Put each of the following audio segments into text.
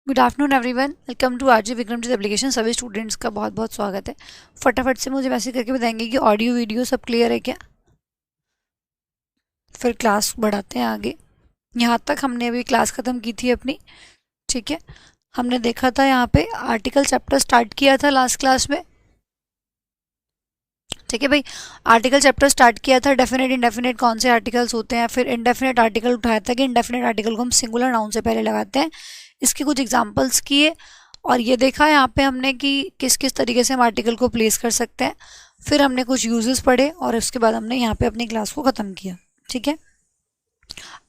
Good afternoon everyone, welcome to RJ Vikramjit application. सभी students का बहुत बहुत स्वागत है। फटाफट से मुझे मैसेज करके बताएंगे कि ऑडियो वीडियो सब क्लियर है क्या, फिर क्लास बढ़ाते हैं आगे। यहाँ तक हमने अभी क्लास ख़त्म की थी अपनी। ठीक है, हमने देखा था यहाँ पे आर्टिकल चैप्टर स्टार्ट किया था लास्ट क्लास में। ठीक है भाई, आर्टिकल चैप्टर स्टार्ट किया था, डेफिनेट इंडेफिनेट कौन से आर्टिकल्स होते हैं, फिर इंडेफिनेट आर्टिकल उठाया था कि इंडेफिनेट आर्टिकल को हम सिंगुलर नाउन से पहले लगाते हैं। इसके कुछ एग्जांपल्स किए और ये देखा यहाँ पे हमने कि किस किस तरीके से हम आर्टिकल को प्लेस कर सकते हैं। फिर हमने कुछ यूजेस पढ़े और उसके बाद हमने यहाँ पे अपनी क्लास को ख़त्म किया। ठीक है,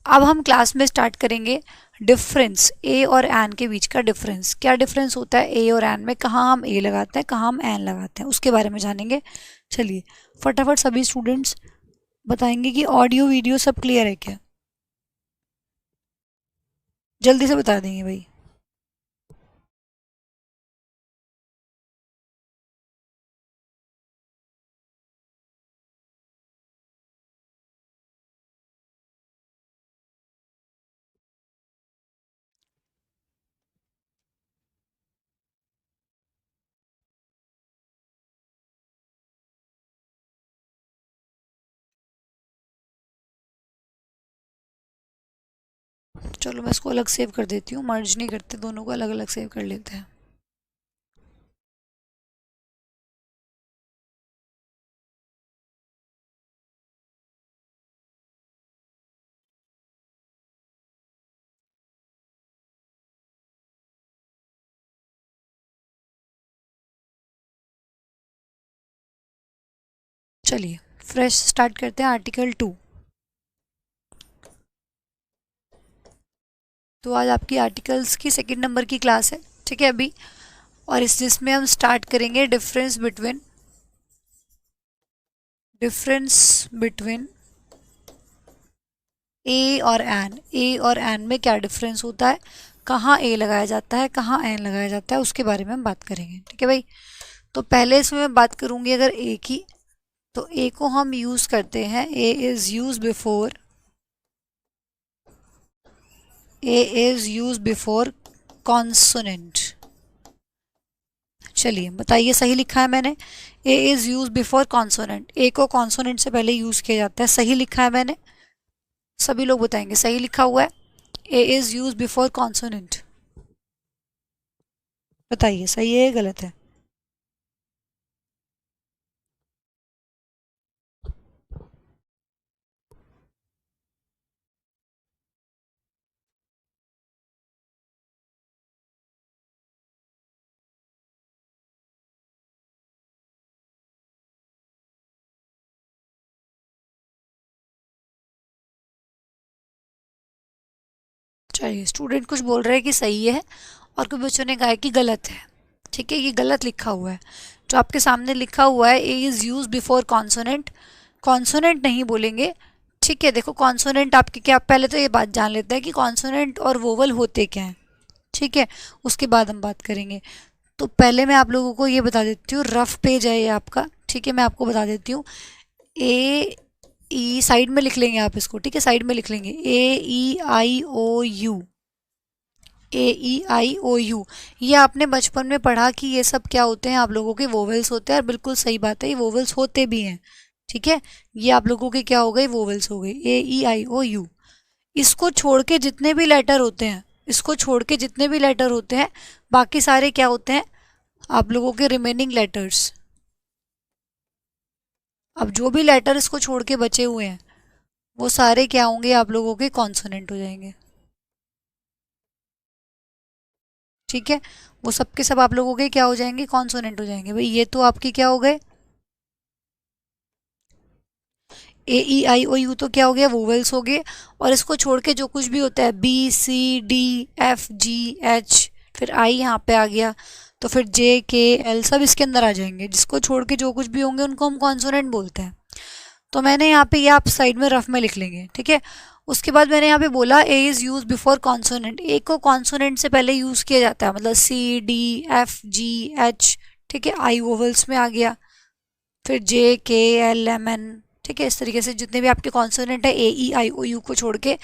अब हम क्लास में स्टार्ट करेंगे डिफरेंस ए और एन के बीच का डिफरेंस। क्या डिफरेंस होता है ए और एन में, कहाँ हम ए लगाते हैं, कहाँ हम एन लगाते हैं, उसके बारे में जानेंगे। चलिए फटाफट सभी स्टूडेंट्स बताएंगे कि ऑडियो वीडियो सब क्लियर है क्या, जल्दी से बता देंगे भाई। चलो मैं इसको अलग सेव कर देती हूँ, मर्ज नहीं करते, दोनों को अलग अलग सेव कर लेते हैं। चलिए फ्रेश स्टार्ट करते हैं आर्टिकल 2। तो आज आपकी आर्टिकल्स की सेकंड नंबर की क्लास है। ठीक है अभी, और इस जिसमें हम स्टार्ट करेंगे डिफरेंस बिटवीन ए और एन। ए और एन में क्या डिफरेंस होता है, कहाँ ए लगाया जाता है, कहाँ एन लगाया जाता है, उसके बारे में हम बात करेंगे। ठीक है भाई, तो पहले इसमें मैं बात करूंगी अगर ए की, तो ए को हम यूज करते हैं, ए इज यूज बिफोर कॉन्सोनेंट। चलिए बताइए, सही लिखा है मैंने, ए इज यूज बिफोर कॉन्सोनेंट। ए को कॉन्सोनेंट से पहले यूज किया जाता है, सही लिखा है मैंने? सभी लोग बताएंगे सही लिखा हुआ है। A is use before consonant, बताइए सही है या गलत है। चलिए, स्टूडेंट कुछ बोल रहे हैं कि सही है और कुछ बच्चों ने कहा है कि गलत है। ठीक है, ये गलत लिखा हुआ है। जो आपके सामने लिखा हुआ है, a is use before consonant, consonant नहीं बोलेंगे। ठीक है, देखो कॉन्सोनेंट आपके क्या, पहले तो ये बात जान लेते हैं कि कॉन्सोनेंट और वोवल होते क्या हैं। ठीक है, उसके बाद हम बात करेंगे। तो पहले मैं आप लोगों को ये बता देती हूँ, रफ पेज है ये आपका। ठीक है, मैं आपको बता देती हूँ। ए ई साइड में लिख लेंगे आप इसको। ठीक है, साइड में लिख लेंगे ए ई आई ओ यू। ये आपने बचपन में पढ़ा कि ये सब क्या होते हैं, आप लोगों के वोवेल्स होते हैं, और बिल्कुल सही बात है, ये वोवेल्स होते भी हैं। ठीक है, ये आप लोगों के क्या हो गए, वोवेल्स हो गए, A E I O U। इसको छोड़ के जितने भी लेटर होते हैं, इसको छोड़ के जितने भी लेटर होते हैं, बाकी सारे क्या होते हैं, आप लोगों के रिमेनिंग लेटर्स। अब जो भी लेटर इसको छोड़ के बचे हुए हैं, वो सारे क्या होंगे, आप लोगों के कॉन्सोनेंट हो जाएंगे। ठीक है, वो सब के सब आप लोगों के क्या हो जाएंगे, कॉन्सोनेंट हो जाएंगे। भाई ये तो आपके क्या हो गए, A E I O U तो क्या हो गया, वोवेल्स हो गए। और इसको छोड़ के जो कुछ भी होता है, B C D F G H, फिर I यहाँ पे आ गया, तो फिर J K L सब इसके अंदर आ जाएंगे। जिसको छोड़ के जो कुछ भी होंगे उनको हम कॉन्सोनेंट बोलते हैं। तो मैंने यहाँ पे ये आप साइड में रफ में लिख लेंगे। ठीक है, उसके बाद मैंने यहाँ पे बोला ए इज यूज बिफोर कॉन्सोनेंट। ए को कॉन्सोनेंट से पहले यूज किया जाता है, मतलब C D F G H। ठीक है, आई वोवल्स में आ गया, फिर J K L M N। ठीक है। इस तरीके से जितने भी आपके कॉन्सोनेंट है ए ई आई ओ यू को छोड़ के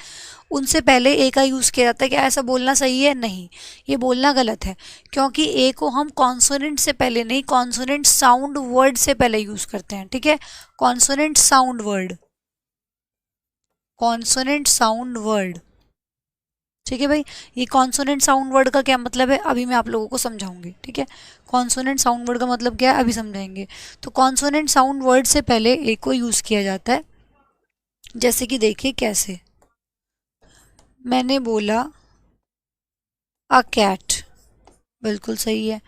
उनसे पहले ए का यूज़ किया जाता है। क्या ऐसा बोलना सही है? नहीं, ये बोलना गलत है, क्योंकि ए को हम कॉन्सोनेंट से पहले नहीं, कॉन्सोनेंट साउंड वर्ड से पहले यूज़ करते हैं। ठीक है, consonant sound word, consonant sound word. ठीक है भाई, ये कॉन्सोनेंट साउंड वर्ड का क्या मतलब है अभी मैं आप लोगों को समझाऊंगी। ठीक है, कॉन्सोनेंट साउंड वर्ड का मतलब क्या है अभी समझाएंगे। तो कॉन्सोनेंट साउंड वर्ड से पहले ए को यूज़ किया जाता है। जैसे कि देखिए कैसे, मैंने बोला अ कैट, बिल्कुल सही है।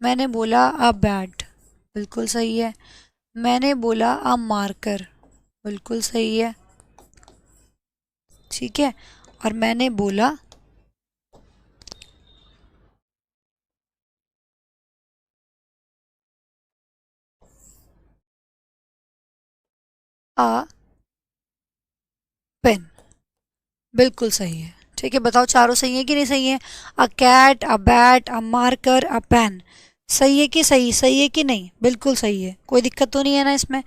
मैंने बोला अ बैट, बिल्कुल सही है। मैंने बोला अ मार्कर, बिल्कुल सही है। ठीक है, और मैंने बोला अ पेन, बिल्कुल सही है। ठीक है, बताओ चारों सही है कि नहीं सही है? A cat, a bat, a marker, a pen, सही है कि सही है कि नहीं? बिल्कुल सही है, कोई दिक्कत तो नहीं है ना इसमें।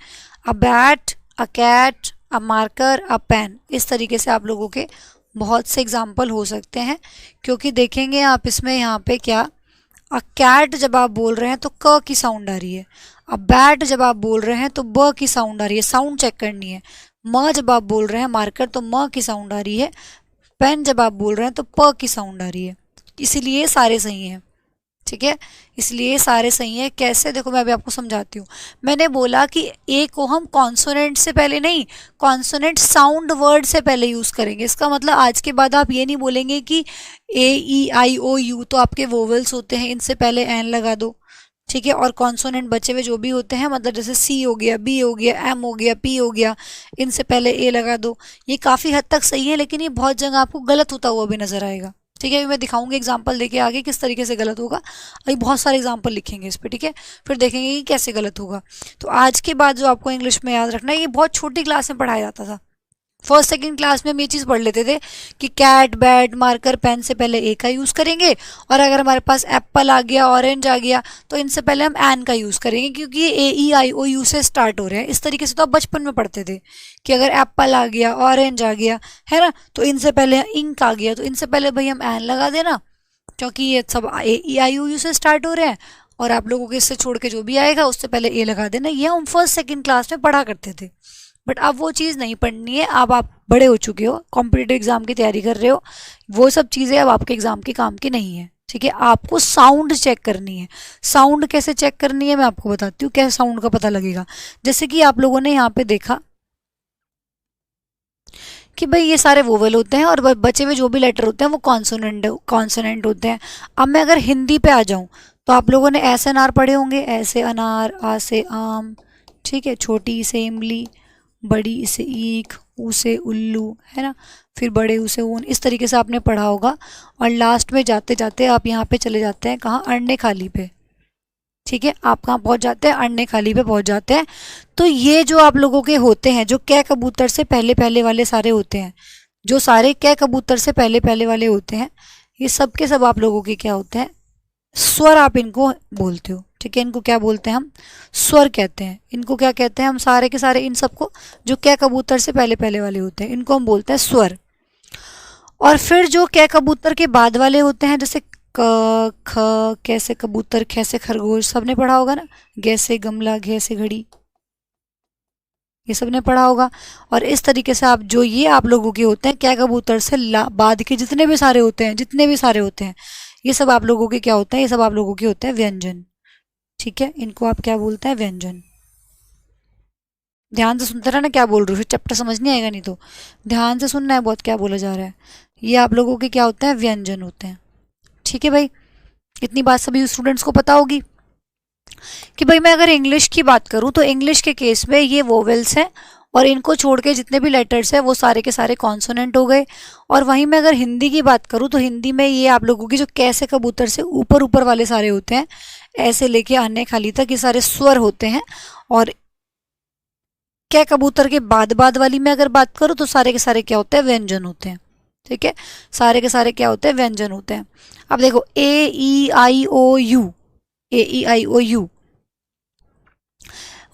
A bat, a cat, a marker, a pen, इस तरीके से आप लोगों के बहुत से एग्जाम्पल हो सकते हैं। क्योंकि देखेंगे आप इसमें यहाँ पे क्या, अ कैट जब आप बोल रहे हैं तो क की साउंड आ रही है, अ बैट जब आप बोल रहे हैं तो ब की साउंड आ रही है, साउंड चेक करनी है। म जब आप बोल रहे हैं मार्कर तो म की साउंड आ रही है। पेन जब आप बोल रहे हैं तो प की साउंड आ रही है, इसीलिए सारे सही हैं। ठीक है, इसलिए सारे सही हैं। कैसे, देखो मैं अभी आपको समझाती हूँ। मैंने बोला कि ए को हम कॉन्सोनेंट से पहले नहीं, कॉन्सोनेंट साउंड वर्ड से पहले यूज करेंगे। इसका मतलब आज के बाद आप ये नहीं बोलेंगे कि ए ई आई ओ यू तो आपके वोवेल्स होते हैं, इनसे पहले एन लगा दो। ठीक है, और कॉन्सोनेंट बचे हुए जो भी होते हैं, मतलब जैसे सी हो गया, बी हो गया, एम हो गया, पी हो गया, इनसे पहले ए लगा दो। ये काफ़ी हद तक सही है, लेकिन ये बहुत जगह आपको गलत होता हुआ भी नजर आएगा। ठीक है, अभी मैं दिखाऊंगी एग्जाम्पल देके आगे किस तरीके से गलत होगा। अभी बहुत सारे एग्जाम्पल लिखेंगे इस पर। ठीक है, फिर देखेंगे कि कैसे गलत होगा। तो आज के बाद जो आपको इंग्लिश में याद रखना है, ये बहुत छोटी क्लास में पढ़ाया जाता था। फर्स्ट सेकंड क्लास में हम ये चीज़ पढ़ लेते थे कि कैट, बैट, मार्कर, पेन से पहले ए का यूज़ करेंगे, और अगर हमारे पास एप्पल आ गया, ऑरेंज आ गया, तो इनसे पहले हम एन का यूज़ करेंगे, क्योंकि ये ए ई आई ओ यू से स्टार्ट हो रहे हैं। इस तरीके से तो आप बचपन में पढ़ते थे कि अगर एप्पल आ गया, ऑरेंज आ गया, है ना, तो इनसे पहले इंक आ गया, तो इनसे पहले भाई हम एन लगा देना, क्योंकि ये सब ए ई आई ओ यू से स्टार्ट हो रहे हैं। और आप लोगों के इससे छोड़ के जो भी आएगा उससे पहले ए लगा देना। ये हम फर्स्ट सेकंड क्लास में पढ़ा करते थे, बट अब वो चीज़ नहीं पढ़नी है। अब आप बड़े हो चुके हो, कॉम्पिटिटिव एग्जाम की तैयारी कर रहे हो, वो सब चीज़ें अब आपके एग्जाम के काम की नहीं है। ठीक है, आपको साउंड चेक करनी है। साउंड कैसे चेक करनी है मैं आपको बताती हूँ, कैसे साउंड का पता लगेगा। जैसे कि आप लोगों ने यहाँ पे देखा कि भाई ये सारे वोवेल होते हैं, और बचे हुए जो भी लेटर होते हैं वो कॉन्सोनेंट कॉन्सोनेंट होते हैं। अब मैं अगर हिंदी पे आ जाऊँ, तो आप लोगों ने ऐसे अनार पढ़े होंगे, ऐसे अनार, आ से आम, ठीक है, छोटी से इमली, बड़ी से ईख, ऊ से उल्लू, है ना, फिर बड़े ऊ से ऊन, इस तरीके से आपने पढ़ा होगा। और लास्ट में जाते जाते आप यहाँ पे चले जाते हैं कहाँ, अड़ने खाली पे। ठीक है, आप कहाँ पहुँच जाते हैं, अड़ने खाली पे पहुँच जाते हैं। तो ये जो आप लोगों के होते हैं, जो कै कबूतर से पहले पहले वाले सारे होते हैं, जो सारे कै कबूतर से पहले पहले वाले होते हैं, ये सब के सब आप लोगों के क्या होते हैं, स्वर आप इनको बोलते हो। ठीक है, इनको क्या बोलते हैं हम, स्वर कहते हैं। इनको क्या कहते हैं हम, सारे के सारे इन सबको जो कै कबूतर से पहले पहले वाले होते हैं, इनको हम बोलते हैं स्वर। और फिर जो कै कबूतर के बाद वाले होते हैं, जैसे क, ख, कैसे कबूतर, खैसे खरगोश, सबने पढ़ा होगा ना, गैसे गमला, घैसे घड़ी, ये सबने पढ़ा होगा। और इस तरीके से आप जो ये आप लोगों के होते हैं कै कबूतर से बाद के जितने भी सारे होते हैं, जितने भी सारे होते हैं, ये सब आप लोगों के क्या होते हैं, ये सब आप लोगों के होते हैं व्यंजन। ठीक है, इनको आप क्या बोलते हैं, व्यंजन। ध्यान से सुनते रहना क्या बोल रही हूँ, फिर चैप्टर समझ नहीं आएगा, नहीं तो ध्यान से सुनना है बहुत क्या बोला जा रहा है। ये आप लोगों के क्या होते हैं, व्यंजन होते हैं। ठीक है भाई, इतनी बात सभी स्टूडेंट्स को पता होगी कि भाई मैं अगर इंग्लिश की बात करूं तो इंग्लिश के केस में ये वोवेल्स हैं, और इनको छोड़ के जितने भी लेटर्स हैं वो सारे के सारे कॉन्सोनेंट हो गए। और वहीं मैं अगर हिंदी की बात करूं तो हिंदी में ये आप लोगों की जो कैसे कबूतर से ऊपर ऊपर वाले सारे होते हैं, ऐसे लेके आने खाली तक, ये सारे स्वर होते हैं। और कै कबूतर के बाद बाद वाली में अगर बात करूं तो सारे के सारे क्या होते हैं, व्यंजन होते हैं। ठीक है, सारे के सारे क्या होते हैं, व्यंजन होते हैं। अब देखो A E I O U, A E I O U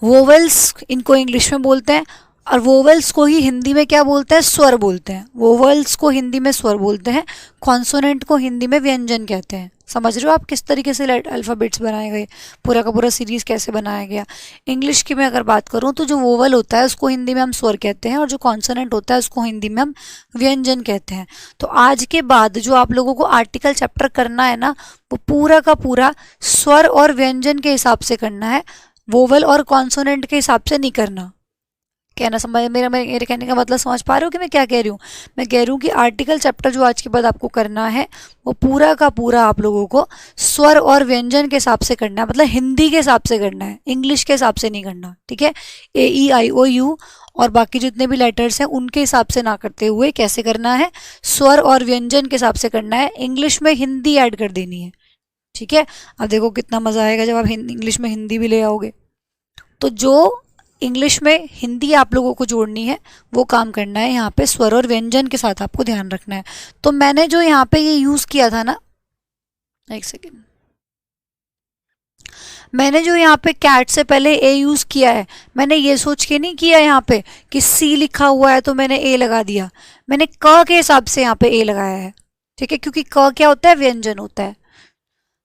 vowels, इनको इंग्लिश में बोलते हैं। और वोवेल्स को ही हिंदी में क्या बोलते हैं, स्वर बोलते हैं। वोवेल्स को हिंदी में स्वर बोलते हैं, कॉन्सोनेंट को हिंदी में व्यंजन कहते हैं। समझ रहे हो आप किस तरीके से अल्फ़ाबेट्स बनाए गए, पूरा का पूरा सीरीज कैसे बनाया गया। इंग्लिश की मैं अगर बात करूँ तो जो वोवल होता है उसको हिंदी में हम स्वर कहते हैं, और जो कॉन्सोनेंट होता है उसको हिंदी में हम व्यंजन कहते हैं। तो आज के बाद जो आप लोगों को आर्टिकल चैप्टर करना है ना, वो पूरा का पूरा स्वर और व्यंजन के हिसाब से करना है, वोवल और कॉन्सोनेंट के हिसाब से नहीं करना। कहना समझ मेरे कहने का मतलब समझ पा रहे हो कि मैं क्या कह रही हूँ। मैं कह रही हूँ कि आर्टिकल चैप्टर जो आज के बाद आपको करना है वो पूरा का पूरा आप लोगों को स्वर और व्यंजन के हिसाब से करना है, मतलब हिंदी के हिसाब से करना है, इंग्लिश के हिसाब से नहीं करना। ठीक है, AEIOU और बाकी जितने भी लेटर्स हैं उनके हिसाब से ना करते हुए कैसे करना है, स्वर और व्यंजन के हिसाब से करना है। इंग्लिश में हिंदी ऐड कर देनी है। ठीक है, अब देखो कितना मजा आएगा जब आप इंग्लिश में हिंदी भी ले आओगे। तो जो इंग्लिश में हिंदी आप लोगों को जोड़नी है वो काम करना है यहाँ पे, स्वर और व्यंजन के साथ आपको ध्यान रखना है। तो मैंने जो यहाँ पे ये यूज किया था ना, एक सेकेंड, मैंने जो यहाँ पे कैट से पहले ए यूज किया है, मैंने ये सोच के नहीं किया यहाँ पे कि सी लिखा हुआ है तो मैंने ए लगा दिया। मैंने क के हिसाब से यहाँ पे ए लगाया है। ठीक है, क्योंकि क क्या होता है, व्यंजन होता है।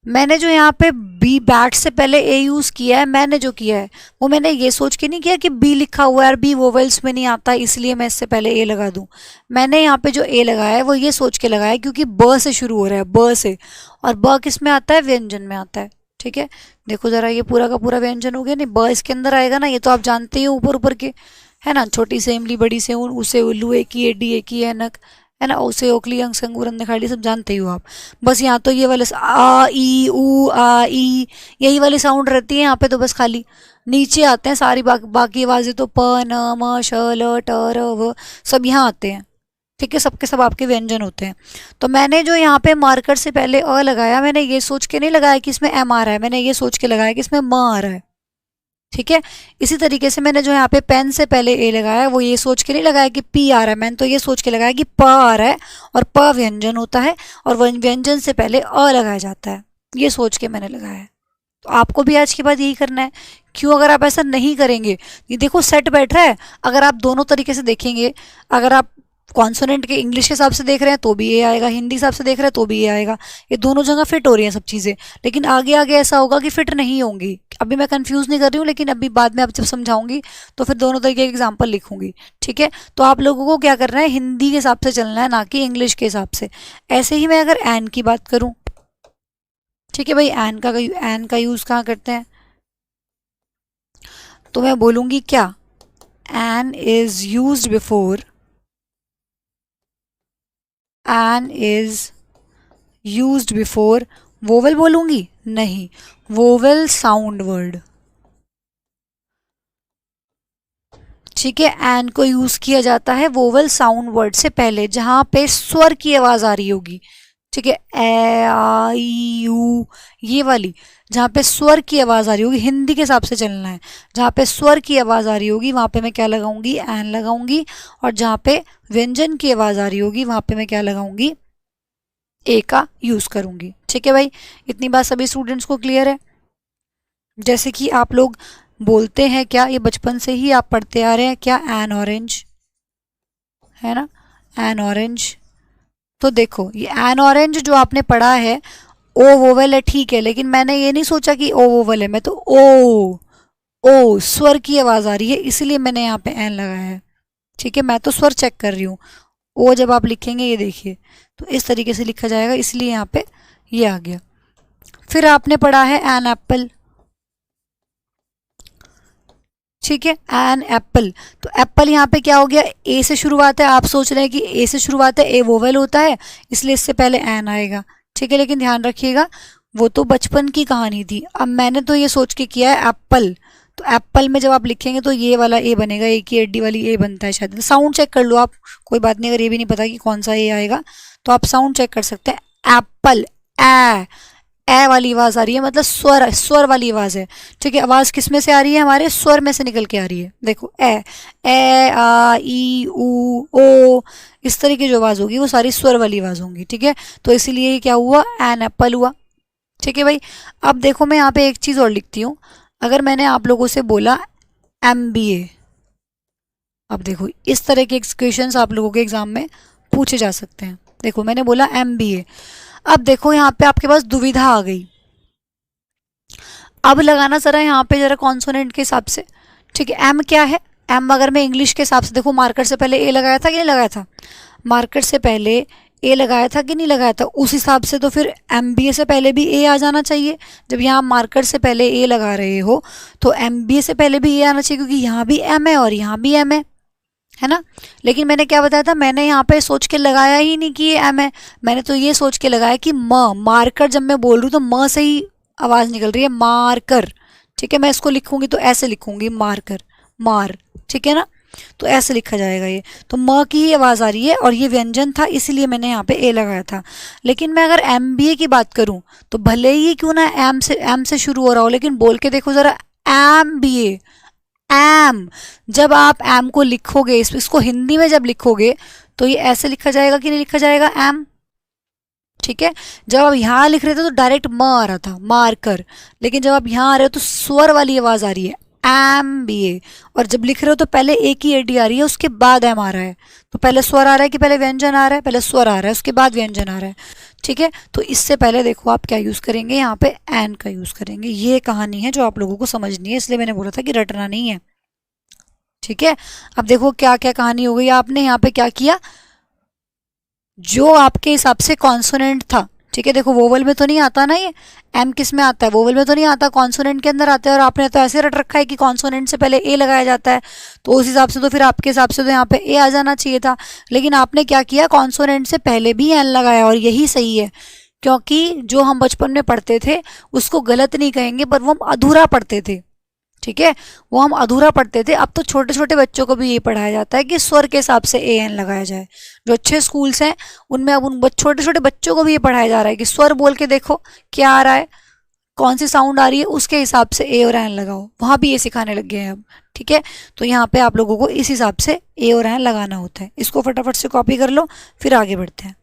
मैंने जो यहाँ पे बी, बैट से पहले ए यूज किया है, मैंने जो किया है वो मैंने ये सोच के नहीं किया कि बी लिखा हुआ है और बी वोवेल्स में नहीं आता इसलिए मैं इससे पहले ए लगा दूं। मैंने यहाँ पे जो ए लगाया है वो ये सोच के लगाया है क्योंकि ब से शुरू हो रहा है, ब से, और ब किस में आता है, व्यंजन में आता है। ठीक है, देखो जरा ये पूरा का पूरा व्यंजन हो गया, नहीं ब इसके अंदर आएगा ना, ये तो आप जानते ही हो ऊपर ऊपर के, है ना, छोटी से इमली बड़ी से ऊन, उसे उल्लू एक ही एडी एक ही ऐनक, है ना, उसे ओखली अंग संगूर अंधखाड़ी, सब जानते ही हो आप। बस यहाँ तो ये वाले आ ई ऊ आ ई यही वाली साउंड रहती है यहाँ पे, तो बस खाली नीचे आते हैं सारी बाकी आवाजें तो प न म श ल ट र व सब यहाँ आते हैं। ठीक है, सबके सब आपके व्यंजन होते हैं। तो मैंने जो यहाँ पे मार्कर से पहले अ लगाया, मैंने ये सोच के नहीं लगाया कि इसमें एम आ रहा है, मैंने ये सोच के लगाया कि इसमें म आ रहा है। ठीक है, इसी तरीके से मैंने जो यहाँ पे पेन से पहले ए लगाया वो ये सोच के नहीं लगाया कि पी आ रहा है, मैंने तो ये सोच के लगाया कि प आ रहा है, और प व्यंजन होता है और व्यंजन से पहले अ लगाया जाता है, ये सोच के मैंने लगाया है। तो आपको भी आज के बाद यही करना है। क्यों, अगर आप ऐसा नहीं करेंगे, ये देखो सेट बैठ रहा है, अगर आप दोनों तरीके से देखेंगे, अगर आप कॉन्सोनेंट के इंग्लिश के हिसाब से देख रहे हैं तो भी ये आएगा, हिंदी हिसाब से देख रहे हैं तो भी ये आएगा, ये दोनों जगह फिट हो रही हैं सब चीज़ें। लेकिन आगे आगे ऐसा होगा कि फिट नहीं होंगी। अभी मैं कंफ्यूज नहीं कर रही हूँ, लेकिन अभी बाद में आप जब समझाऊंगी तो फिर दोनों तरीके के एग्जाम्पल लिखूंगी। ठीक है, तो आप लोगों को क्या करना है, हिंदी के हिसाब से चलना है, ना कि इंग्लिश के हिसाब से। ऐसे ही मैं अगर एन की बात करूँ, ठीक है भाई, एन का यूज़ कहाँ करते हैं, तो मैं बोलूँगी क्या, an is used before, an is used before vowel बोलूंगी, नहीं, वोवेल साउंड वर्ड। ठीक है, एन को यूज किया जाता है वोवेल साउंड वर्ड से पहले, जहां पे स्वर की आवाज आ रही होगी। ठीक है, ए आ ई यू ये वाली, जहाँ पे स्वर की आवाज आ रही होगी, हिंदी के हिसाब से चलना है। जहाँ पे स्वर की आवाज आ रही होगी वहां पे मैं क्या लगाऊंगी, एन लगाऊंगी, और जहाँ पे व्यंजन की आवाज आ रही होगी वहां पे मैं क्या लगाऊंगी, ए का यूज करूंगी। ठीक है भाई, इतनी बात सभी स्टूडेंट्स को क्लियर है। जैसे कि आप लोग बोलते हैं क्या, ये बचपन से ही आप पढ़ते आ रहे हैं क्या, एन ऑरेंज, है ना, एन ऑरेंज। तो देखो ये एन ऑरेंज जो आपने पढ़ा है, ओ वोवेल है, ठीक है, लेकिन मैंने ये नहीं सोचा कि ओ वोवेल है, मैं तो ओ स्वर की आवाज आ रही है इसलिए मैंने यहाँ पे एन लगाया है। ठीक है, मैं तो स्वर चेक कर रही हूँ। ओ जब आप लिखेंगे ये देखिए तो इस तरीके से लिखा जाएगा, इसलिए यहाँ पे ये आ गया। फिर आपने पढ़ा है एन एप्पल, ठीक है, एन एप्पल। तो एप्पल यहाँ पे क्या हो गया, ए से शुरुआत है, आप सोच रहे हैं कि ए से शुरुआत है, ए वोवेल होता है इसलिए इससे पहले एन आएगा। ठीक है, लेकिन ध्यान रखिएगा वो तो बचपन की कहानी थी, अब मैंने तो ये सोच के किया है एप्पल। तो एप्पल में जब आप लिखेंगे तो ये वाला ए बनेगा, ए की एडी वाली ए बनता है शायद, साउंड चेक कर लो आप, कोई बात नहीं, अगर ये भी नहीं पता कि कौन सा ए आएगा तो आप साउंड चेक कर सकते हैं। एप्पल, ए वाली आवाज आ रही है, मतलब स्वर वाली आवाज है। ठीक है, आवाज किस में से आ रही है, हमारे स्वर में से निकल के आ रही है। देखो ए आ ई ऊ ओ, इस तरह की जो आवाज होगी वो सारी स्वर वाली आवाज होंगी। ठीक है, तो इसीलिए क्या हुआ, एन एप्पल हुआ। ठीक है भाई, अब देखो मैं यहाँ पे एक चीज और लिखती हूँ, अगर मैंने आप लोगों से बोला MBA, अब देखो इस तरह के क्वेश्चंस आप लोगों के एग्जाम में पूछे जा सकते हैं। देखो मैंने बोला MBA। अब देखो यहाँ पे आपके पास दुविधा आ गई। अब लगाना जरा यहाँ पे जरा कॉन्सोनेंट के हिसाब से। ठीक है, एम क्या है? एम अगर मैं इंग्लिश के हिसाब से देखो, मार्कर से पहले ए लगाया था कि नहीं लगाया था? मार्कर से पहले ए लगाया था कि नहीं लगाया था? उस हिसाब से तो फिर MBA से पहले भी ए आ जाना चाहिए। जब यहाँ मार्कर से पहले ए लगा रहे हो तो MBA से पहले भी ए आना चाहिए, क्योंकि यहाँ भी एम है और यहाँ भी एम है ना। लेकिन मैंने क्या बताया था, मैंने यहाँ पे सोच के लगाया ही नहीं कि ये एम है। मैंने तो ये सोच के लगाया कि मार्कर, जब मैं बोल रही हूँ तो म से ही आवाज निकल रही है, मार्कर। ठीक है, मैं इसको लिखूंगी तो ऐसे लिखूंगी, मार्कर, मार। ठीक है ना, तो ऐसे लिखा जाएगा ये। तो म की ही आवाज आ रही है और ये व्यंजन था, इसीलिए मैंने यहाँ पे ए लगाया था। लेकिन मैं अगर MBA की बात करूं तो भले ही क्यों ना एम से शुरू हो रहा हो, लेकिन बोल के देखो जरा, MBA, एम। जब आप एम को लिखोगे, इसको हिंदी में जब लिखोगे तो ये ऐसे लिखा जाएगा कि नहीं लिखा जाएगा, एम। ठीक है, जब आप यहाँ लिख रहे थे तो डायरेक्ट म आ रहा था, मार्कर। लेकिन जब आप यहाँ आ रहे हो तो स्वर वाली आवाज आ रही है, MBA। और जब लिख रहे हो तो पहले ए की एडी आ रही है, उसके बाद एम आ रहा है। तो पहले स्वर आ रहा है कि पहले व्यंजन आ रहा है? पहले स्वर आ रहा है, उसके बाद व्यंजन आ रहा है। ठीक है, तो इससे पहले देखो आप क्या यूज करेंगे, यहाँ पे एन का यूज करेंगे। ये कहानी है जो आप लोगों को समझनी है, इसलिए मैंने बोला था कि रटना नहीं है। ठीक है, अब देखो क्या क्या कहानी हो गई। आपने यहाँ पे क्या किया, जो आपके हिसाब से कॉन्सोनेंट था। ठीक है, देखो वोवल में तो नहीं आता ना ये, एम किस में आता है? वोवल में तो नहीं आता, कॉन्सोनेंट के अंदर आता है। और आपने तो ऐसे रट रखा है कि कॉन्सोनेंट से पहले ए लगाया जाता है, तो उस हिसाब से तो फिर आपके हिसाब से तो यहाँ पे ए आ जाना चाहिए था। लेकिन आपने क्या किया, कॉन्सोनेंट से पहले भी एन लगाया, और यही सही है। क्योंकि जो हम बचपन में पढ़ते थे उसको गलत नहीं कहेंगे, पर वो हम अधूरा पढ़ते थे। ठीक है, वो हम अधूरा पढ़ते थे। अब तो छोटे छोटे बच्चों को भी ये पढ़ाया जाता है कि स्वर के हिसाब से एन लगाया जाए। जो अच्छे स्कूल्स हैं उनमें अब उन छोटे छोटे बच्चों को भी ये पढ़ाया जा रहा है कि स्वर बोल के देखो क्या आ रहा है, कौन सी साउंड आ रही है, उसके हिसाब से ए और एन लगाओ। वहां भी ये सिखाने लग गए हैं अब। ठीक है, तो यहाँ पे आप लोगों को इस हिसाब से ए और एन लगाना होता है। इसको फटाफट से कॉपी कर लो, फिर आगे बढ़ते हैं।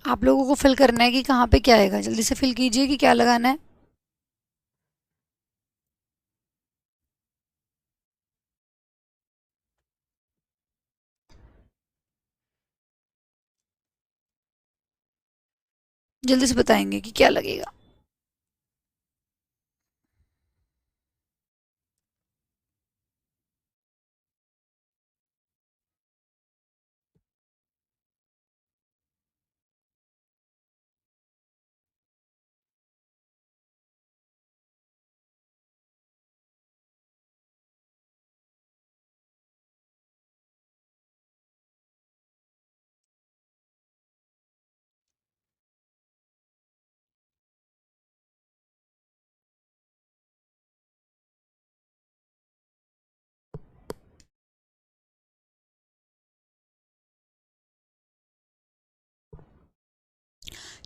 आप लोगों को फिल करना है कि कहाँ पे क्या आएगा, जल्दी से फिल कीजिए कि क्या लगाना है। जल्दी से बताएंगे कि क्या लगेगा।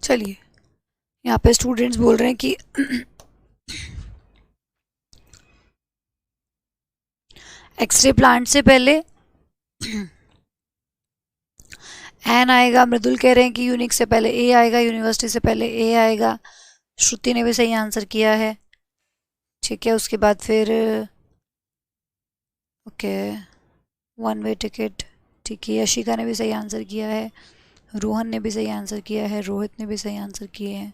चलिए, यहाँ पे स्टूडेंट्स बोल रहे हैं कि एक्सरे प्लांट से पहले एन आएगा। मृदुल कह रहे हैं कि यूनिक से पहले ए आएगा, यूनिवर्सिटी से पहले ए आएगा। श्रुति ने भी सही आंसर किया है। ठीक है, उसके बाद फिर ओके, वन वे टिकट। ठीक है, यशिका ने भी सही आंसर किया है, रोहन ने भी सही आंसर किया है, रोहित ने भी सही आंसर किए हैं।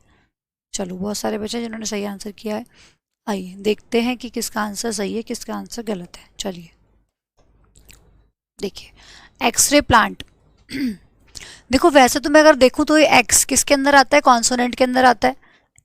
चलो, बहुत सारे बच्चे जिन्होंने सही आंसर किया है। आइए देखते हैं कि किसका आंसर सही है, किसका आंसर गलत है। चलिए देखिए, एक्सरे प्लांट। देखो, वैसे तो मैं अगर देखूं तो ये एक्स किसके अंदर आता है, कॉन्सोनेंट के अंदर आता है।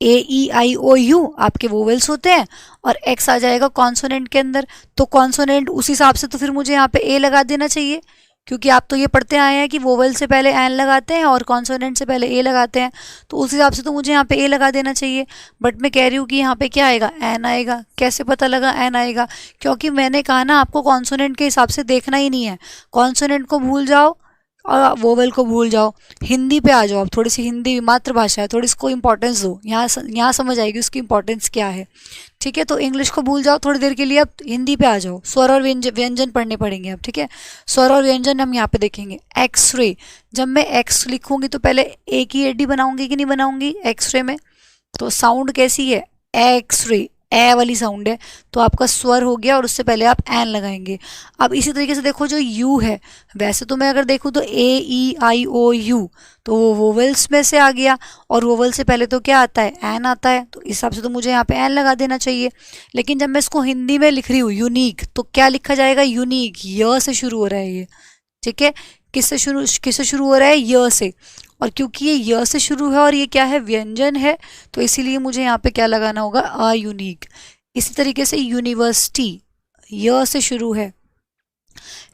ए ई आई ओ यू आपके वोवेल्स होते हैं, और एक्स आ जाएगा कॉन्सोनेंट के अंदर। तो कॉन्सोनेंट उस हिसाब से तो फिर मुझे यहाँ पे ए लगा देना चाहिए, क्योंकि आप तो ये पढ़ते आए हैं कि वोवेल से पहले एन लगाते हैं और कॉन्सोनेंट से पहले ए लगाते हैं। तो उस हिसाब से तो मुझे यहाँ पे ए लगा देना चाहिए। बट मैं कह रही हूँ कि यहाँ पे क्या आएगा, एन आएगा। कैसे पता लगा एन आएगा? क्योंकि मैंने कहा ना, आपको कॉन्सोनेंट के हिसाब से देखना ही नहीं है। कॉन्सोनेंट को भूल जाओ और वोवेल को भूल जाओ। हिंदी पे आ जाओ, अब थोड़ी सी हिंदी मातृभाषा है, थोड़ी इसको इंपॉर्टेंस दो। यहाँ समझ आएगी उसकी इंपॉर्टेंस क्या है। ठीक है, तो इंग्लिश को भूल जाओ थोड़ी देर के लिए, अब हिंदी पे आ जाओ। स्वर और व्यंजन पढ़ने पड़ेंगे अब। ठीक है, स्वर और व्यंजन हम यहाँ पे देखेंगे। एक्सरे, जब मैं एक्स लिखूंगी तो पहले ए की एडी बनाऊंगी कि नहीं बनाऊंगी एक्सरे में? तो साउंड कैसी है, एक्सरे, ए वाली साउंड है। तो आपका स्वर हो गया और उससे पहले आप एन लगाएंगे। अब इसी तरीके से देखो, जो यू है, वैसे तो मैं अगर देखूँ तो ए ई आई ओ यू, तो वो वोवेल्स में से आ गया, और वोवेल से पहले तो क्या आता है, एन आता है। तो इस हिसाब से तो मुझे यहाँ पे एन लगा देना चाहिए। लेकिन जब मैं इसको हिंदी में लिख रही हूँ यूनिक, तो क्या लिखा जाएगा, यूनिक। य से शुरू हो रहा है ये। ठीक है, किससे शुरू हो रहा है, य से। और क्योंकि ये य से शुरू है और ये क्या है, व्यंजन है, तो इसीलिए मुझे यहाँ पे क्या लगाना होगा, अ यूनिक। इसी तरीके से यूनिवर्सिटी, य से शुरू है।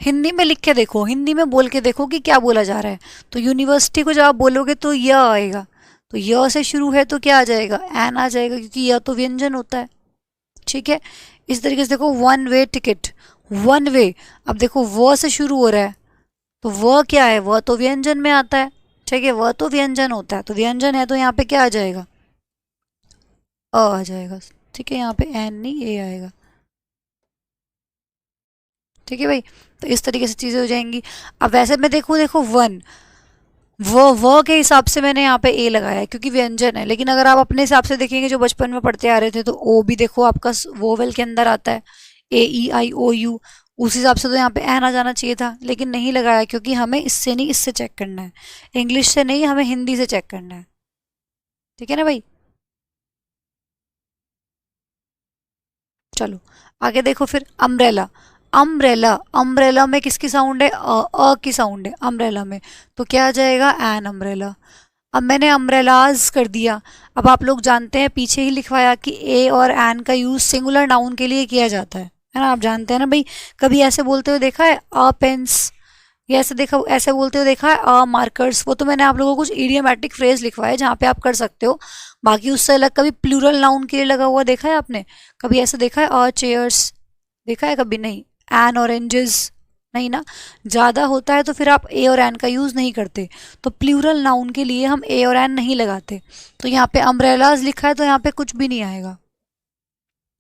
हिंदी में लिख के देखो, हिंदी में बोल के देखो कि क्या बोला जा रहा है। तो यूनिवर्सिटी को जब आप बोलोगे तो य आएगा। तो य से शुरू है तो क्या आ जाएगा, एन आ जाएगा, क्योंकि य तो व्यंजन होता है। ठीक है, इस तरीके से देखो, one way ticket, one way. अब देखो, व से शुरू हो रहा है, तो वह क्या है, वह तो व्यंजन में आता है। ठीक है, वह तो व्यंजन होता है, तो व्यंजन है तो यहाँ पे क्या आ जाएगा, अ आ जाएगा। ठीक है, यहाँ पे एन नहीं, ए आएगा। ठीक है भाई, तो इस तरीके से चीज़ें हो जाएंगी। अब वैसे मैं देखूँ, देखो वन, वो के हिसाब से मैंने यहाँ पे ए लगाया है क्योंकि व्यंजन है। लेकिन अगर आप अपने हिसाब से देखेंगे, जो बचपन में पढ़ते आ रहे थे, तो ओ भी देखो आपका वोवेल के अंदर आता है, ए ई आई ओ यू। उस हिसाब से तो यहाँ पे एन आ जाना चाहिए था, लेकिन नहीं लगाया, क्योंकि हमें इससे नहीं, इससे चेक करना है। इंग्लिश से नहीं, हमें हिंदी से चेक करना है। ठीक है ना भाई? चलो आगे देखो, फिर अम्ब्रेला। अम्ब्रेला, अम्ब्रेला में किसकी साउंड है, अ की साउंड है अम्ब्रेला में। तो क्या आ जाएगा, एन अम्ब्रेला। अब मैंने अम्ब्रेलाज कर दिया। अब आप लोग जानते हैं, पीछे ही लिखवाया कि ए और एन का यूज सिंगुलर नाउन के लिए किया जाता है ना? आप जानते हैं ना भाई, कभी ऐसे बोलते हुए देखा है, अ पेन्स, या ऐसे देखा, ऐसे बोलते हुए देखा है, अ मार्कर्स। वो तो मैंने आप लोगों को कुछ इडियोमैटिक फ्रेज लिखवाए जहाँ पे आप कर सकते हो। बाकी उससे अलग कभी प्लूरल नाउन के लिए लगा हुआ देखा है आपने? कभी ऐसे देखा है, अ चेयर्स देखा है कभी? नहीं। एन ऑरेंजेस, नहीं ना। ज़्यादा होता है तो फिर आप ए और एन का यूज़ नहीं करते। तो प्लूरल नाउन के लिए हम ए और एन नहीं लगाते। तो यहाँ पे अम्ब्रेलाज लिखा है, तो यहाँ पे कुछ भी नहीं आएगा,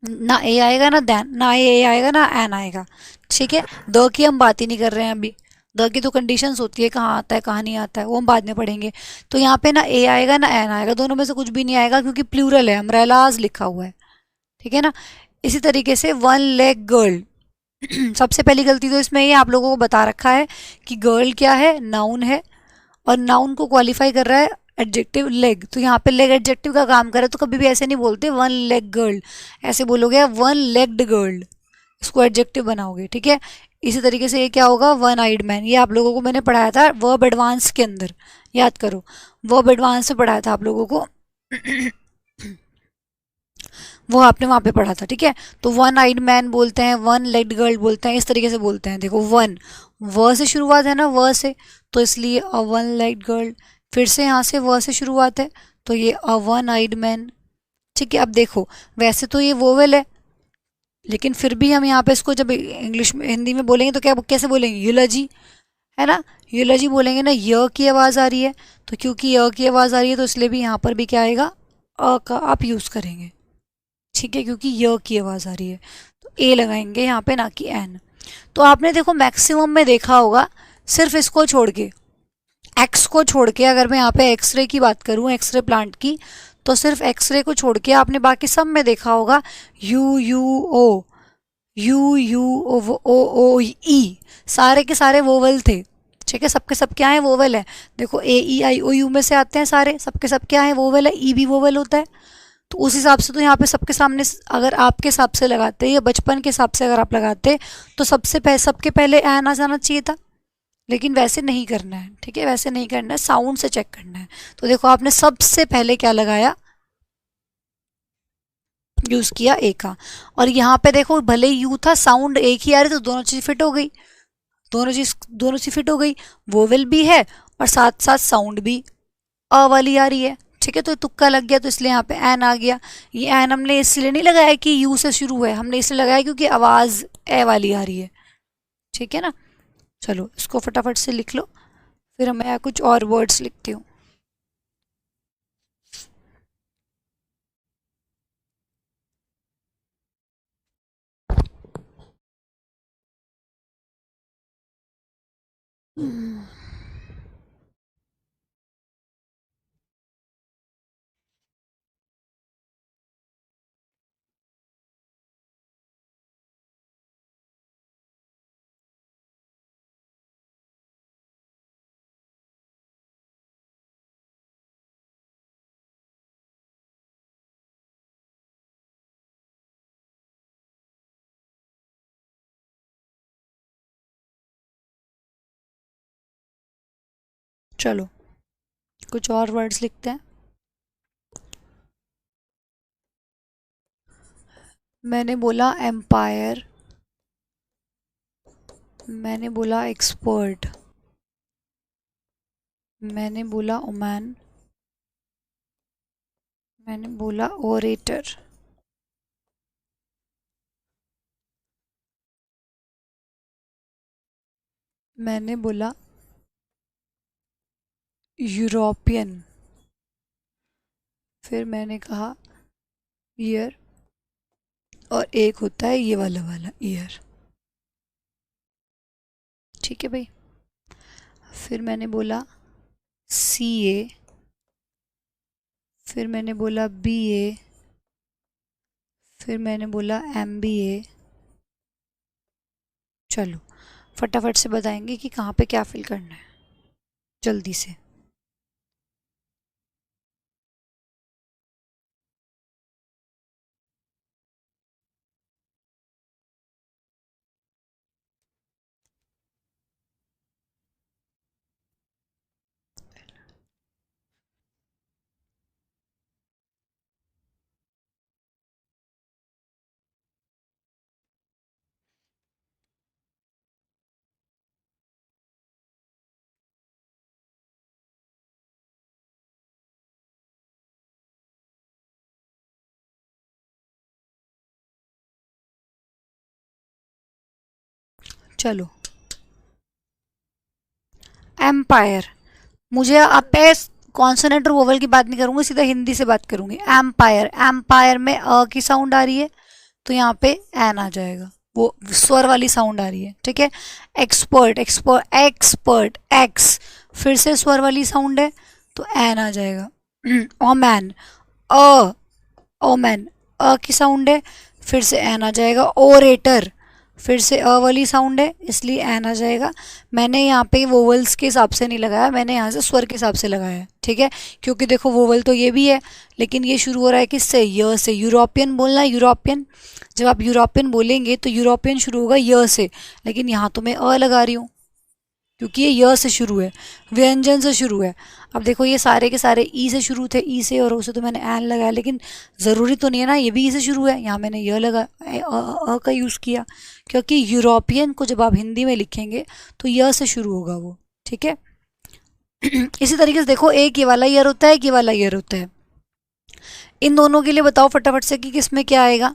ना ए आएगा, ना दैन, ना ए आएगा, ना एन आएगा। ठीक है, द की हम बात ही नहीं कर रहे हैं अभी। द की तो कंडीशंस होती है, कहाँ आता है कहाँ नहीं आता है, वो हम बाद में पढ़ेंगे। तो यहाँ पे ना ए आएगा ना एन आएगा, दोनों में से कुछ भी नहीं आएगा क्योंकि प्लूरल है, अम्ब्रेलाज लिखा हुआ है, ठीक है ना। इसी तरीके से वन लेग गर्ल सबसे पहली गलती तो इसमें ये आप लोगों को बता रखा है कि गर्ल क्या है, नाउन है, और नाउन को क्वालिफाई कर रहा है एडजेक्टिव लेग, तो यहाँ पे लेग एडजेक्टिव का काम कर रहा है, तो कभी भी ऐसे नहीं बोलते वन लेग गर्ल, ऐसे बोलोगे वन लेग्ड गर्ल, इसको एडजेक्टिव बनाओगे, ठीक है। इसी तरीके से ये क्या होगा, वन आइड मैन, ये आप लोगों को मैंने पढ़ाया था वर्ब एडवांस के अंदर, याद करो, वर्ब एडवांस में पढ़ाया था आप लोगों को वो आपने वहां पे पढ़ा था, ठीक है। तो वन आइड मैन बोलते हैं, वन लेग्ड गर्ल बोलते हैं, इस तरीके से बोलते हैं। देखो वन, व से शुरुआत है ना, व से, तो इसलिए अ वन लेग्ड गर्ल, फिर से यहाँ से व से शुरुआत है, तो ये अ वन आइड मैन, ठीक है। अब देखो वैसे तो ये वोवेल है, लेकिन फिर भी हम यहाँ पे इसको जब इंग्लिश में हिंदी में बोलेंगे तो क्या कैसे बोलेंगे, यूलॉजी, है ना, यूलॉजी बोलेंगे ना, य की आवाज़ आ रही है, तो क्योंकि य की आवाज़ आ रही है तो इसलिए भी यहाँ पर भी क्या आएगा, अ का आप यूज़ करेंगे, ठीक है, क्योंकि य की आवाज़ आ रही है, तो ए लगाएंगे यहाँ पे, ना कि एन। तो आपने देखो मैक्सिमम में देखा होगा, सिर्फ इसको छोड़ के, एक्स को छोड़ के, अगर मैं यहाँ पे एक्सरे की बात करूँ, एक्सरे प्लांट की, तो सिर्फ एक्सरे को छोड़ के आपने बाकी सब में देखा होगा U U O, U U O E, सारे के सारे वोवल थे, ठीक है, सबके सब क्या है, वोवल है। देखो A E I O you में से आते हैं सारे, सबके सब क्या है, वोवल है, ई भी वोवल होता है। तो उस हिसाब से तो यहाँ पे सबके सामने अगर आपके हिसाब से लगाते या बचपन के हिसाब से अगर आप लगाते तो सबके पहले एन आ जाना चाहिए था, लेकिन वैसे नहीं करना है, ठीक है, वैसे नहीं करना है, साउंड से चेक करना है। तो देखो आपने सबसे पहले क्या लगाया, यूज किया ए का, और यहाँ पे देखो भले यू था, साउंड एक ही आ रही, तो दोनों चीज फिट हो गई, दोनों चीज फिट हो गई, वोवेल भी है और साथ साथ साउंड भी अ वाली आ रही है, ठीक है। तो तुक्का लग गया, तो इसलिए यहाँ पे एन आ गया। ये एन हमने इसलिए नहीं लगाया कि यू से शुरू है, हमने इसलिए लगाया क्योंकि आवाज ए वाली आ रही है, ठीक है ना। चलो इसको फटाफट से लिख लो, फिर मैं कुछ और वर्ड्स लिखती हूँ। चलो कुछ और वर्ड्स लिखते हैं। मैंने बोला एम्पायर, मैंने बोला एक्सपर्ट, मैंने बोला ओमैन, मैंने बोला ओरेटर, मैंने बोला यूरोपियन, फिर मैंने कहा ईयर, और एक होता है ये वाला वाला ईयर, ठीक है भाई। फिर मैंने बोला सी ए, फिर मैंने बोला बी ए, फिर मैंने बोला एम बी ए। चलो फटाफट से बताएंगे कि कहाँ पे क्या फिल करना है, जल्दी से। चलो एम्पायर, मुझे अब पे कॉन्सोनेंट और वोवल की बात नहीं करूंगी, सीधा हिंदी से बात करूंगी। एम्पायर, एम्पायर में अ की साउंड आ रही है, तो यहाँ पे एन आ जाएगा, वो स्वर वाली साउंड आ रही है, ठीक है। एक्सपर्ट, एक्सपर्ट, एक्सपर्ट, एक्स, फिर से स्वर वाली साउंड है तो एन आ जाएगा। ओमैन, अ, ओमैन, अ की साउंड है, फिर से एन आ जाएगा। ओरेटर, फिर से अ वाली साउंड है इसलिए एन आ जाएगा। मैंने यहाँ पे वोवल्स के हिसाब से नहीं लगाया, मैंने यहाँ से स्वर के हिसाब से लगाया है, ठीक है। क्योंकि देखो वोवल तो ये भी है, लेकिन ये शुरू हो रहा है किससे, य से। यूरोपियन बोलना है, यूरोपियन। जब आप यूरोपियन बोलेंगे तो यूरोपियन शुरू होगा य से, लेकिन यहाँ तो मैं अ लगा रही हूँ क्योंकि ये य से शुरू है, व्यंजन से शुरू है। अब देखो ये सारे के सारे ई से शुरू थे, ई से और ओ से तो मैंने एन लगाया, लेकिन ज़रूरी तो नहीं है ना ये भी ई से शुरू है, यहाँ मैंने य लगा अ का यूज़ किया, क्योंकि यूरोपियन को जब आप हिंदी में लिखेंगे तो य से शुरू होगा वो, ठीक है। इसी तरीके से देखो एक ये वाला ईयर होता है, एक ये वाला ईयर होता है। इन दोनों के लिए बताओ फटाफट से कि किसमें क्या आएगा।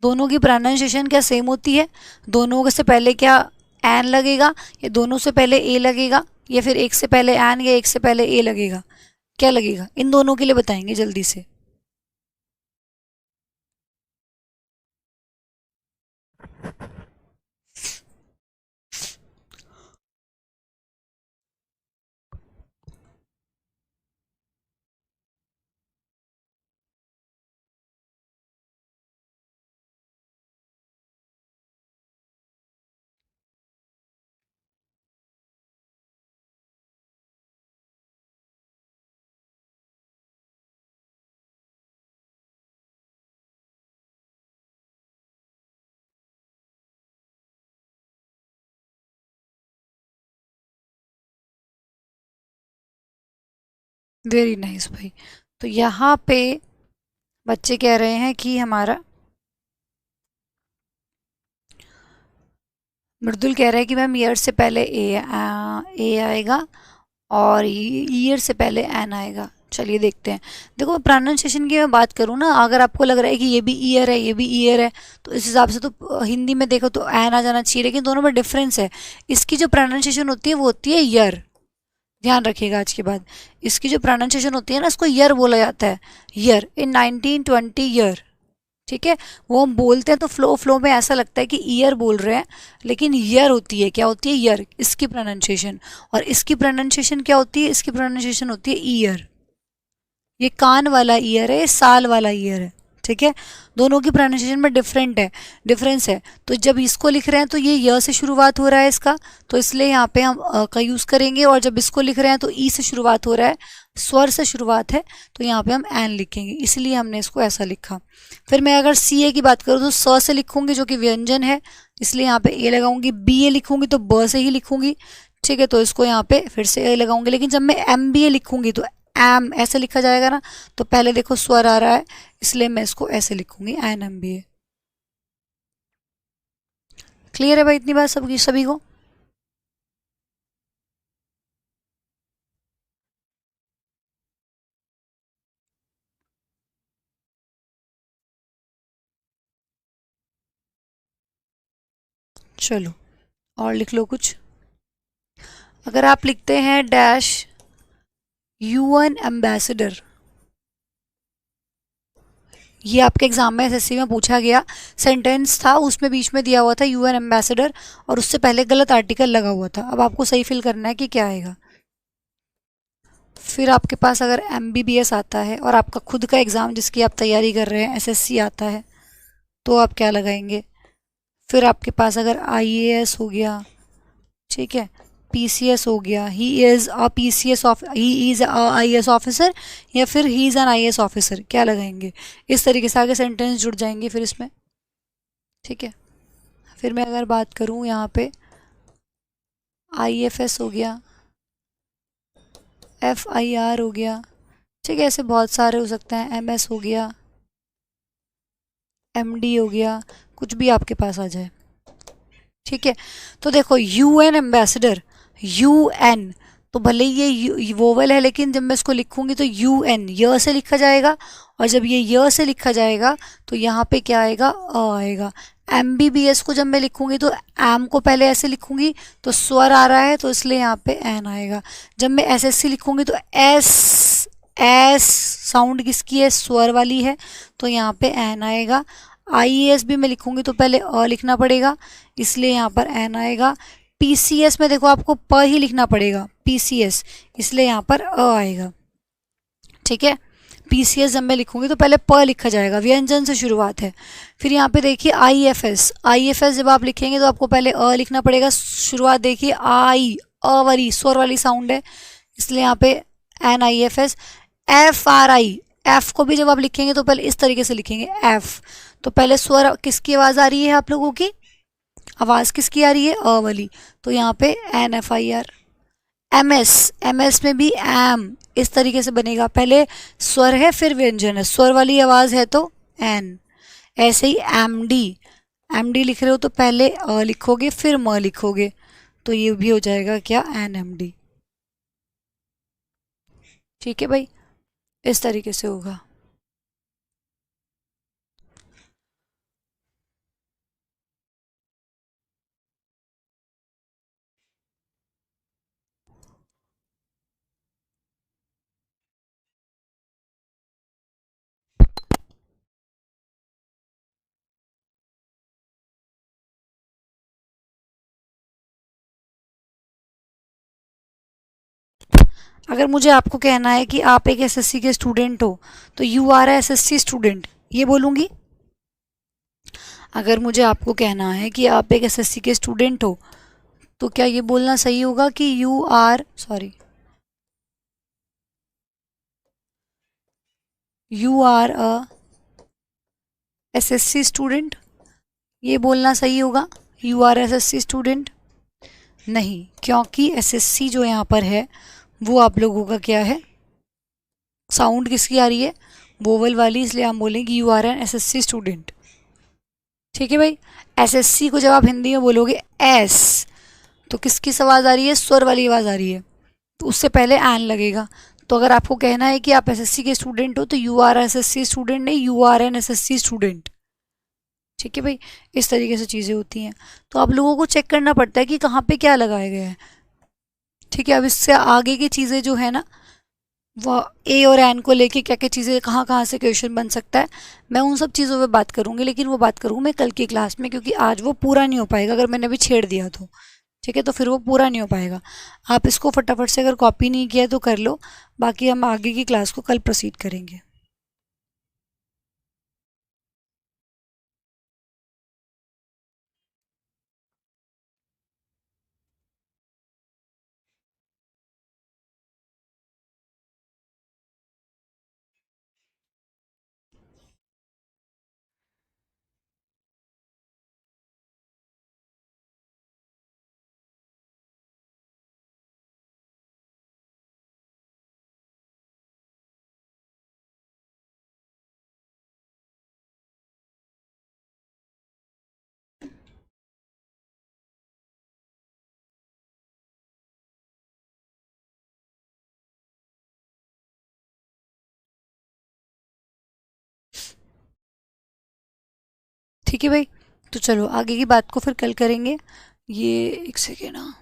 दोनों की प्रोनाउंसिएशन क्या सेम होती है, दोनों से पहले क्या एन लगेगा, या दोनों से पहले ए लगेगा, या फिर एक से पहले एन या एक से पहले ए लगेगा, क्या लगेगा, इन दोनों के लिए बताएंगे जल्दी से। वेरी नाइस भाई। तो यहाँ पे बच्चे कह रहे हैं कि हमारा मृदुल कह रहा है कि मैम ईयर से पहले ए आएगा और ईयर से पहले एन आएगा। चलिए देखते हैं। देखो प्रोनाउंसिएशन की मैं बात करूँ ना, अगर आपको लग रहा है कि ये भी ईयर है ये भी ईयर है, तो इस हिसाब से तो हिंदी में देखो तो एन आ जाना चाहिए, लेकिन दोनों में डिफरेंस है। इसकी जो प्रोनाउंसिएशन होती है वो होती है ईयर, ध्यान रखिएगा आज के बाद। इसकी जो प्रोनाउंसिएशन होती है ना, इसको ईयर बोला जाता है, ईयर इन 1920 ईयर, ठीक है। वो हम बोलते हैं तो फ्लो फ्लो में ऐसा लगता है कि ईयर बोल रहे हैं, लेकिन ईयर होती है, क्या होती है, ईयर, इसकी प्रोनाउंसिएशन। और इसकी प्रोनाउंसिएशन क्या होती है, इसकी प्रोनाउंसिएशन होती है ईयर। ये कान वाला ईयर है, ये साल वाला ईयर है, ठीक है। दोनों की प्रोनाउंसिएशन में डिफरेंस है। तो जब इसको लिख रहे हैं तो ये य से शुरुआत हो रहा है इसका, तो इसलिए यहाँ पे हम का यूज़ करेंगे। और जब इसको लिख रहे हैं तो ई से शुरुआत हो रहा है, स्वर से शुरुआत है, तो यहाँ पे हम एन लिखेंगे, इसलिए हमने इसको ऐसा लिखा। फिर मैं अगर सी ए की बात करूँ तो स से लिखूंगी जो कि व्यंजन है, इसलिए यहाँ पे ए लगाऊंगी। बी ए लिखूंगी तो ब से ही लिखूंगी, ठीक है, तो इसको यहाँ पे फिर से ए लगाऊंगी। लेकिन जब मैं एम बी ए लिखूंगी तो एम ऐसे लिखा जाएगा ना, तो पहले देखो स्वर आ रहा है, इसलिए मैं इसको ऐसे लिखूंगी, एन एम बी ए। क्लियर है भाई इतनी बात सबकी, सभी को? चलो और लिख लो कुछ। अगर आप लिखते हैं डैश यूएन एम्बेसडर, ये आपके एग्जाम में एसएससी में पूछा गया सेंटेंस था, उसमें बीच में दिया हुआ था यूएन एम्बेसडर और उससे पहले गलत आर्टिकल लगा हुआ था। अब आपको सही फिल करना है कि क्या आएगा। फिर आपके पास अगर एमबीबीएस आता है और आपका खुद का एग्ज़ाम जिसकी आप तैयारी कर रहे हैं एसएससी आता है, तो आप क्या लगाएंगे। फिर आपके पास अगर आईएएस हो गया, ठीक है, पीसीएस हो गया, he is a PCS of he is a IAS officer, या फिर he is an IAS officer, क्या लगाएंगे। इस तरीके से आगे सेंटेंस जुड़ जाएंगे फिर इसमें, ठीक है। फिर मैं अगर बात करूँ यहाँ पे आईएफएस हो गया, एफआईआर हो गया, ठीक है, ऐसे बहुत सारे हो सकते हैं, एमएस हो गया, एमडी हो गया, कुछ भी आपके पास आ जाए, ठीक है। तो देखो यूएन एम्बेसडर, यूएन, तो भले ही ये वोवल है, लेकिन जब मैं इसको लिखूंगी तो यूएन य से लिखा जाएगा, और जब ये य से लिखा जाएगा तो यहाँ पे क्या आएगा, अ आएगा। एमबीबीएस को जब मैं लिखूंगी तो एम को पहले ऐसे लिखूंगी तो स्वर आ रहा है, तो इसलिए यहाँ पे एन आएगा। जब मैं एसएससी लिखूंगी तो एस, एस साउंड किसकी है, स्वर वाली है, तो यहाँ पे एन आएगा। IES भी मैं लिखूंगी तो पहले अ लिखना पड़ेगा, इसलिए यहाँ पर एन आएगा। PCS में देखो आपको प ही लिखना पड़ेगा, PCS, इसलिए यहाँ पर अ आएगा। ठीक है, PCS जब मैं लिखूंगी तो पहले प लिखा जाएगा, व्यंजन से शुरुआत है। फिर यहाँ पे देखिए IFS जब आप लिखेंगे तो आपको पहले अ लिखना पड़ेगा, शुरुआत देखिए आई, अ वाली स्वर वाली साउंड है, इसलिए यहाँ पे NIFS। FRI, एफ को भी जब आप लिखेंगे तो पहले इस तरीके से लिखेंगे एफ, तो पहले स्वर किसकी आवाज आ रही है आप लोगों की, आवाज किसकी आ रही है, अ वाली, तो यहाँ पे NFIR। MS में भी एम इस तरीके से बनेगा, पहले स्वर है फिर व्यंजन है, स्वर वाली आवाज है तो एन। ऐसे ही MD लिख रहे हो तो पहले अ लिखोगे फिर म लिखोगे, तो ये भी हो जाएगा क्या, NMD। ठीक है भाई, इस तरीके से होगा। अगर मुझे आपको कहना है कि आप एक SSC के स्टूडेंट हो तो यू आर SSC स्टूडेंट, ये बोलूंगी। अगर मुझे आपको कहना है कि आप एक SSC के स्टूडेंट हो तो क्या ये बोलना सही होगा कि you are a SSC student, ये बोलना सही होगा, यू आर SSC स्टूडेंट? नहीं, क्योंकि SSC जो यहाँ पर है वो आप लोगों का क्या है, साउंड किसकी आ रही है, वोवल वाली, इसलिए हम बोलेंगे you are an SSC student. ठीक है भाई, SSC को जब आप हिंदी में बोलोगे एस, तो किसकी आवाज आ रही है, स्वर वाली आवाज आ रही है, तो उससे पहले एन लगेगा। तो अगर आपको कहना है कि आप SSC के स्टूडेंट हो तो यू आर SSC स्टूडेंट नहीं, you are an SSC student. ठीक है भाई, इस तरीके से चीज़ें होती हैं, तो आप लोगों को चेक करना पड़ता है कि कहाँ पे क्या लगाया गया है। ठीक है, अब इससे आगे की चीज़ें जो है ना, वो ए और एन को लेके क्या क्या चीज़ें कहाँ कहाँ से क्वेश्चन बन सकता है, मैं उन सब चीज़ों पे बात करूँगी, लेकिन वो बात करूँगी मैं कल की क्लास में, क्योंकि आज वो पूरा नहीं हो पाएगा अगर मैंने अभी छेड़ दिया तो। ठीक है, तो फिर वो पूरा नहीं हो पाएगा। आप इसको फटाफट से अगर कॉपी नहीं किया तो कर लो, बाकी हम आगे की क्लास को कल प्रोसीड करेंगे। ठीक है भाई, तो चलो आगे की बात को फिर कल करेंगे। ये एक सेकेंड, हाँ,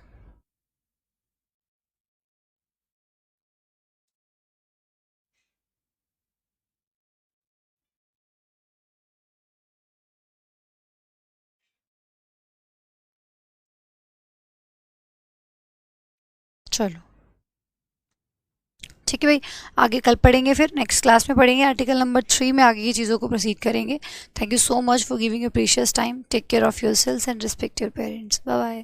चलो ठीक है भाई, आगे कल पढ़ेंगे, फिर नेक्स्ट क्लास में पढ़ेंगे आर्टिकल नंबर 3 में आगे की चीज़ों को प्रोसीड करेंगे। Thank you so much for giving your precious time, take care of your selves and respect your parents, bye bye.